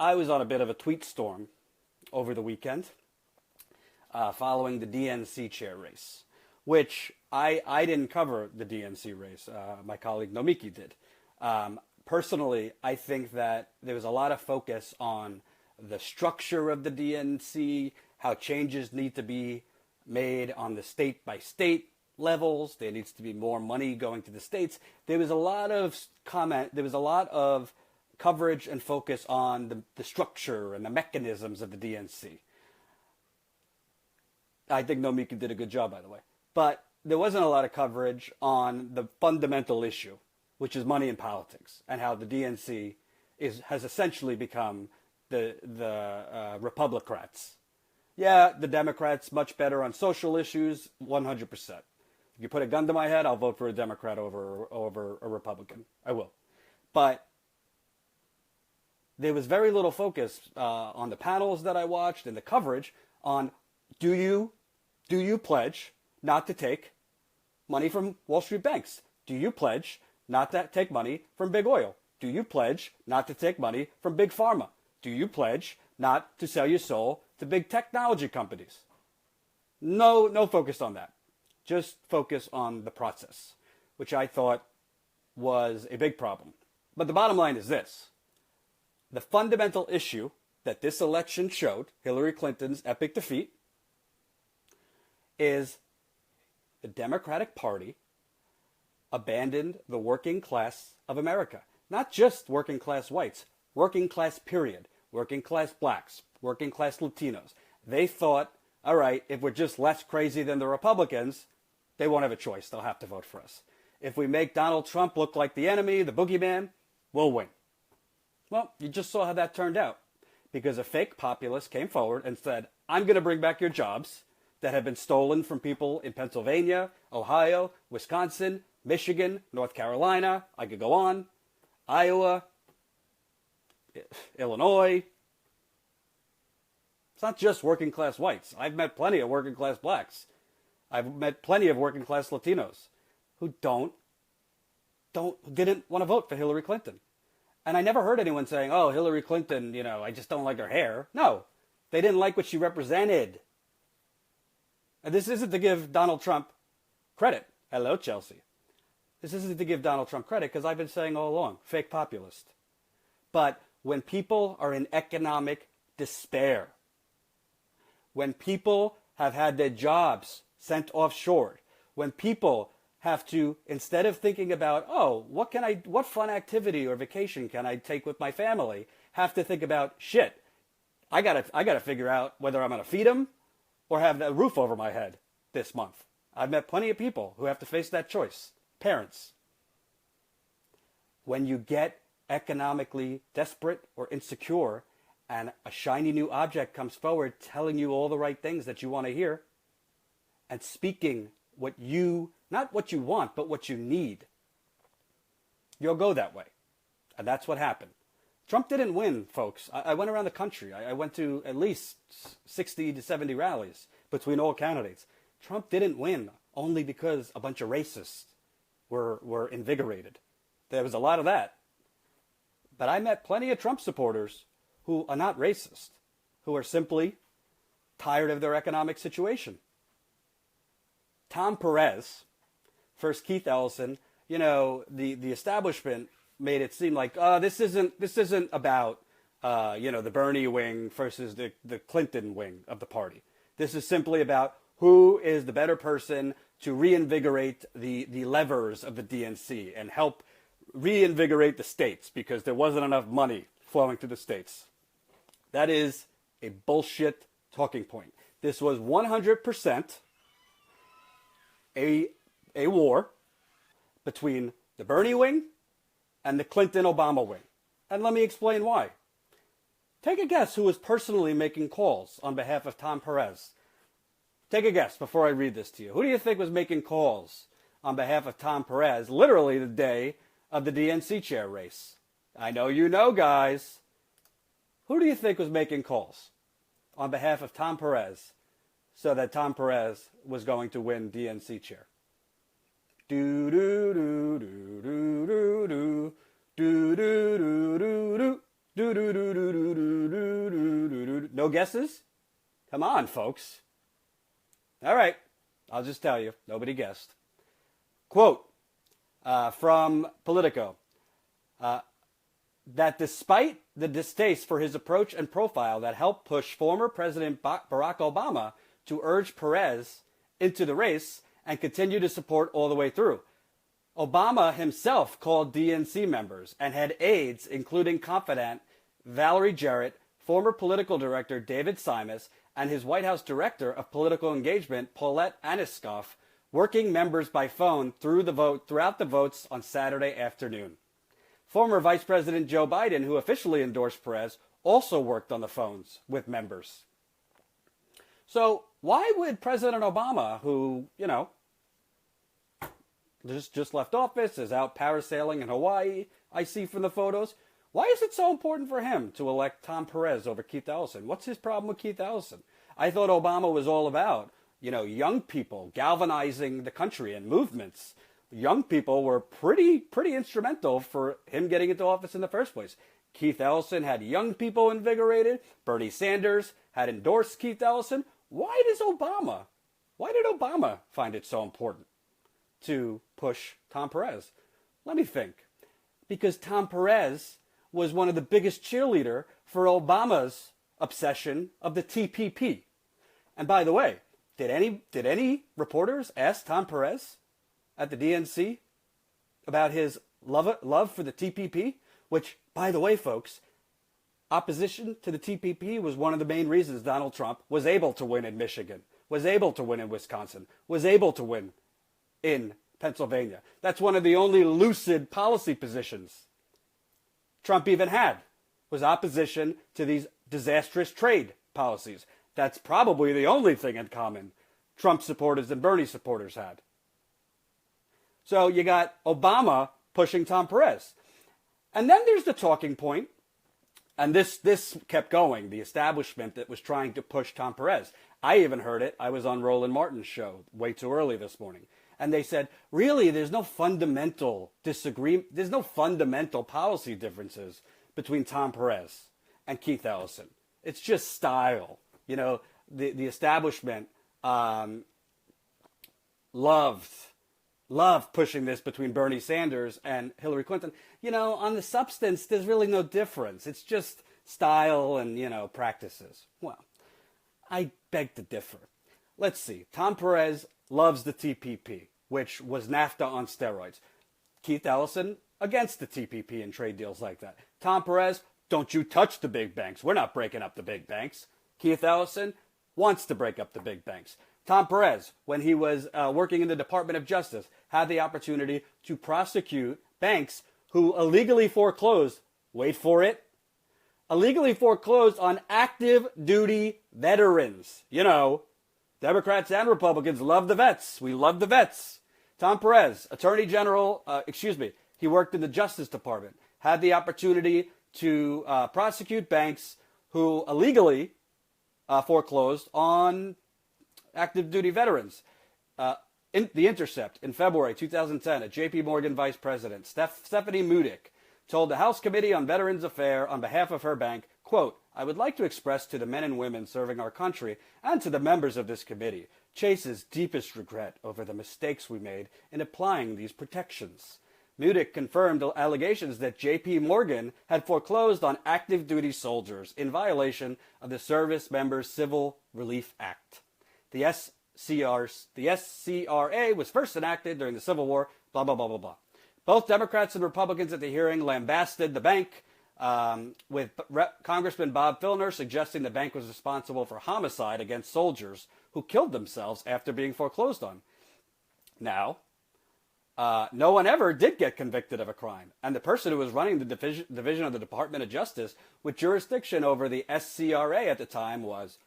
I was on a bit of a tweet storm over the weekend following the DNC chair race, which I didn't cover the DNC race. My colleague Nomiki did. Personally, I think that there was a lot of focus on the structure of the DNC, how changes need to be made on the state by state levels. There needs to be more money going to the states. There was a lot of coverage and focus on the structure and the mechanisms of the DNC. I think Nomiki did a good job, by the way. But there wasn't a lot of coverage on the fundamental issue, which is money in politics, and how the DNC has essentially become the Republicrats. Yeah, the Democrats much better on social issues, 100%. If you put a gun to my head, I'll vote for a Democrat over a Republican. I will. But there was very little focus on the panels that I watched and the coverage on do you pledge not to take money from Wall Street banks? Do you pledge not to take money from big oil? Do you pledge not to take money from big pharma? Do you pledge not to sell your soul to big technology companies? No focus on that. Just focus on the process, which I thought was a big problem. But the bottom line is this. The fundamental issue that this election showed, Hillary Clinton's epic defeat, is the Democratic Party abandoned the working class of America. Not just working class whites, working class period, working class blacks, working class Latinos. They thought, all right, if we're just less crazy than the Republicans, they won't have a choice. They'll have to vote for us. If we make Donald Trump look like the enemy, the boogeyman, we'll win. Well, you just saw how that turned out, because a fake populist came forward and said, I'm going to bring back your jobs that have been stolen from people in Pennsylvania, Ohio, Wisconsin, Michigan, North Carolina, I could go on, Iowa, Illinois. It's not just working class whites. I've met plenty of working class blacks. I've met plenty of working class Latinos who didn't want to vote for Hillary Clinton. And I never heard anyone saying, oh, Hillary Clinton, I just don't like her hair. No, they didn't like what she represented. And this isn't to give Donald Trump credit. Hello, Chelsea. This isn't to give Donald Trump credit, because I've been saying all along, fake populist. But when people are in economic despair, when people have had their jobs sent offshore, when people have to, instead of thinking about, oh, what fun activity or vacation can I take with my family, have to think about, shit, I gotta figure out whether I'm gonna feed them or have a roof over my head this month. I've met plenty of people who have to face that choice. Parents. When you get economically desperate or insecure and a shiny new object comes forward telling you all the right things that you want to hear and speaking not what you want, but what you need, you'll go that way. And that's what happened. Trump didn't win, folks. I went around the country. I went to at least 60 to 70 rallies between all candidates. Trump didn't win only because a bunch of racists were invigorated. There was a lot of that. But I met plenty of Trump supporters who are not racist, who are simply tired of their economic situation. Tom Perez, first Keith Ellison, the establishment made it seem like, this isn't about, the Bernie wing versus the Clinton wing of the party. This is simply about who is the better person to reinvigorate the levers of the DNC and help reinvigorate the states, because there wasn't enough money flowing to the states. That is a bullshit talking point. This was 100% a war between the Bernie wing and the Clinton-Obama wing. And let me explain why. Take a guess who was personally making calls on behalf of Tom Perez. Take a guess before I read this to you. Who do you think was making calls on behalf of Tom Perez literally the day of the DNC chair race? I know you know, guys. Who do you think was making calls on behalf of Tom Perez so that Tom Perez was going to win DNC chair? Do do do do do do do do do do do do do do do do. No guesses? Come on, folks. All right, I'll just tell you. Nobody guessed. Quote from Politico. That despite the distaste for his approach and profile that helped push former President Barack Obama to urge Perez into the race and continue to support all the way through, Obama himself called DNC members and had aides, including confidant Valerie Jarrett, former political director David Simas, and his White House director of political engagement, Paulette Aniskoff, working members by phone throughout the votes on Saturday afternoon. Former Vice President Joe Biden, who officially endorsed Perez, also worked on the phones with members. So why would President Obama, who, just left office, is out parasailing in Hawaii, I see from the photos, why is it so important for him to elect Tom Perez over Keith Ellison? What's his problem with Keith Ellison? I thought Obama was all about, young people galvanizing the country and movements. Young people were pretty instrumental for him getting into office in the first place. Keith Ellison had young people invigorated. Bernie Sanders had endorsed Keith Ellison. Why did Obama find it so important to push Tom Perez? Let me think. Because Tom Perez was one of the biggest cheerleader for Obama's obsession of the TPP. And by the way, did any reporters ask Tom Perez at the DNC about his love for the TPP? Which, by the way, folks, opposition to the TPP was one of the main reasons Donald Trump was able to win in Michigan, was able to win in Wisconsin, was able to win in Pennsylvania. That's one of the only lucid policy positions Trump even had, was opposition to these disastrous trade policies. That's probably the only thing in common Trump supporters and Bernie supporters had. So you got Obama pushing Tom Perez. And then there's the talking point, and this kept going, the establishment that was trying to push Tom Perez. I even heard it. I was on Roland Martin's show way too early this morning. And they said, really, there's no fundamental disagreement. There's no fundamental policy differences between Tom Perez and Keith Ellison. It's just style. The establishment loved pushing this between Bernie Sanders and Hillary Clinton. On the substance, there's really no difference. It's just style and, practices. Well, I beg to differ. Let's see. Tom Perez loves the TPP, which was NAFTA on steroids. Keith Ellison, against the TPP and trade deals like that. Tom Perez, don't you touch the big banks. We're not breaking up the big banks. Keith Ellison wants to break up the big banks. Tom Perez, when he was working in the Department of Justice, had the opportunity to prosecute banks who illegally foreclosed, wait for it, illegally foreclosed on active duty veterans. Democrats and Republicans love the vets. We love the vets. Tom Perez, Attorney General, he worked in the Justice Department, had the opportunity to prosecute banks who illegally foreclosed on active duty veterans. In The Intercept, in February 2010, a J.P. Morgan vice president, Stephanie Mudick, told the House Committee on Veterans Affairs on behalf of her bank, quote, I would like to express to the men and women serving our country and to the members of this committee Chase's deepest regret over the mistakes we made in applying these protections. Mudick confirmed allegations that J.P. Morgan had foreclosed on active duty soldiers in violation of the Service Members Civil Relief Act. The SCRA was first enacted during the Civil War, blah, blah, blah, blah, blah. Both Democrats and Republicans at the hearing lambasted the bank, with Congressman Bob Filner suggesting the bank was responsible for homicide against soldiers who killed themselves after being foreclosed on. Now, no one ever did get convicted of a crime, and the person who was running the division of the Department of Justice with jurisdiction over the SCRA at the time was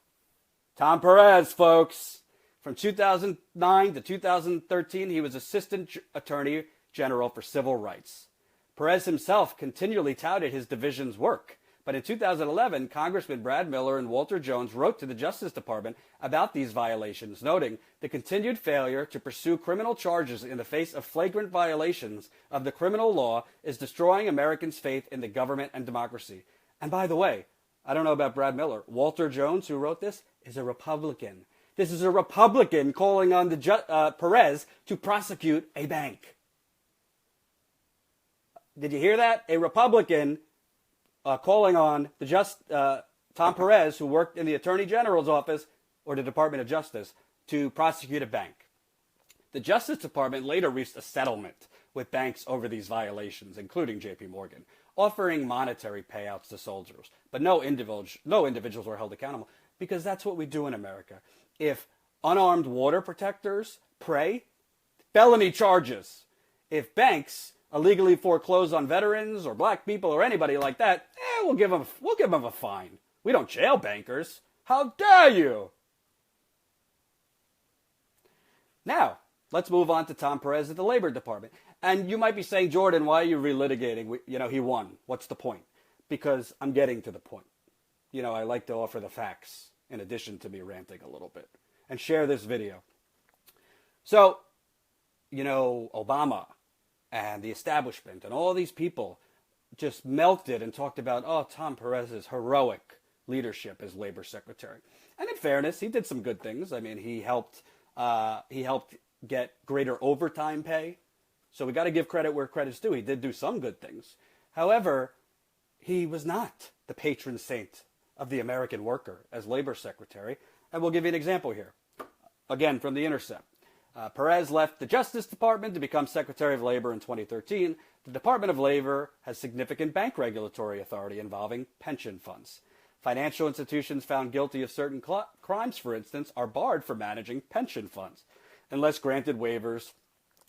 Tom Perez, folks. From 2009 to 2013, he was Assistant Attorney General for Civil Rights. Perez himself continually touted his division's work, but in 2011, Congressman Brad Miller and Walter Jones wrote to the Justice Department about these violations, noting the continued failure to pursue criminal charges in the face of flagrant violations of the criminal law is destroying Americans' faith in the government and democracy. And by the way, I don't know about Brad Miller. Walter Jones, who wrote this, is a Republican. This is a Republican calling on Perez to prosecute a bank. Did you hear that? A Republican calling on Tom Perez, who worked in the Attorney General's office or the Department of Justice, to prosecute a bank. The Justice Department later reached a settlement with banks over these violations, including J.P. Morgan, offering monetary payouts to soldiers. But no individuals were held accountable, because that's what we do in America. If unarmed water protectors pray, felony charges. If banks illegally foreclose on veterans or black people or anybody like that, we'll give them a fine. We don't jail bankers. How dare you? Now, let's move on to Tom Perez at the Labor Department. And you might be saying, Jordan, why are you relitigating? He won. What's the point? Because I'm getting to the point. I like to offer the facts in addition to me ranting a little bit and share this video. So, Obama and the establishment and all these people just melted and talked about, Tom Perez's heroic leadership as labor secretary. And in fairness, he did some good things. I mean, he helped get greater overtime pay. So we got to give credit where credit's due. He did do some good things. However, he was not the patron saint of the American worker as labor secretary. And we'll give you an example here. Again, from The Intercept. Perez left the Justice Department to become Secretary of Labor in 2013. The Department of Labor has significant bank regulatory authority involving pension funds. Financial institutions found guilty of certain crimes, for instance, are barred from managing pension funds unless granted waivers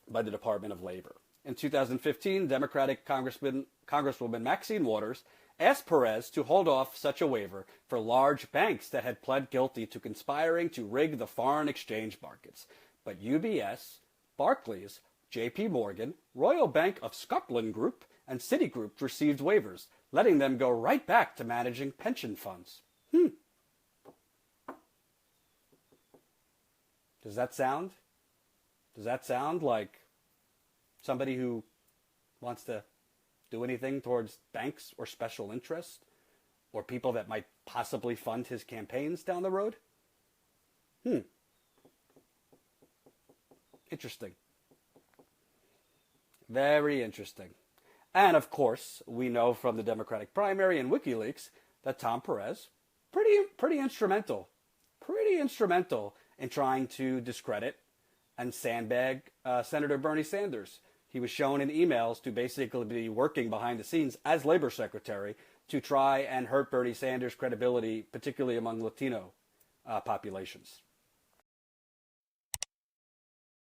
by the Department of Labor. In 2015, Democratic Congresswoman Maxine Waters asked Perez to hold off such a waiver for large banks that had pled guilty to conspiring to rig the foreign exchange markets. But UBS, Barclays, J.P. Morgan, Royal Bank of Scotland Group, and Citigroup received waivers, letting them go right back to managing pension funds. Does that sound like somebody who wants to do anything towards banks or special interests or people that might possibly fund his campaigns down the road? Interesting. Very interesting. And of course, we know from the Democratic primary and WikiLeaks that Tom Perez, pretty instrumental in trying to discredit and sandbag Senator Bernie Sanders. He was shown in emails to basically be working behind the scenes as labor secretary to try and hurt Bernie Sanders' credibility, particularly among Latino populations.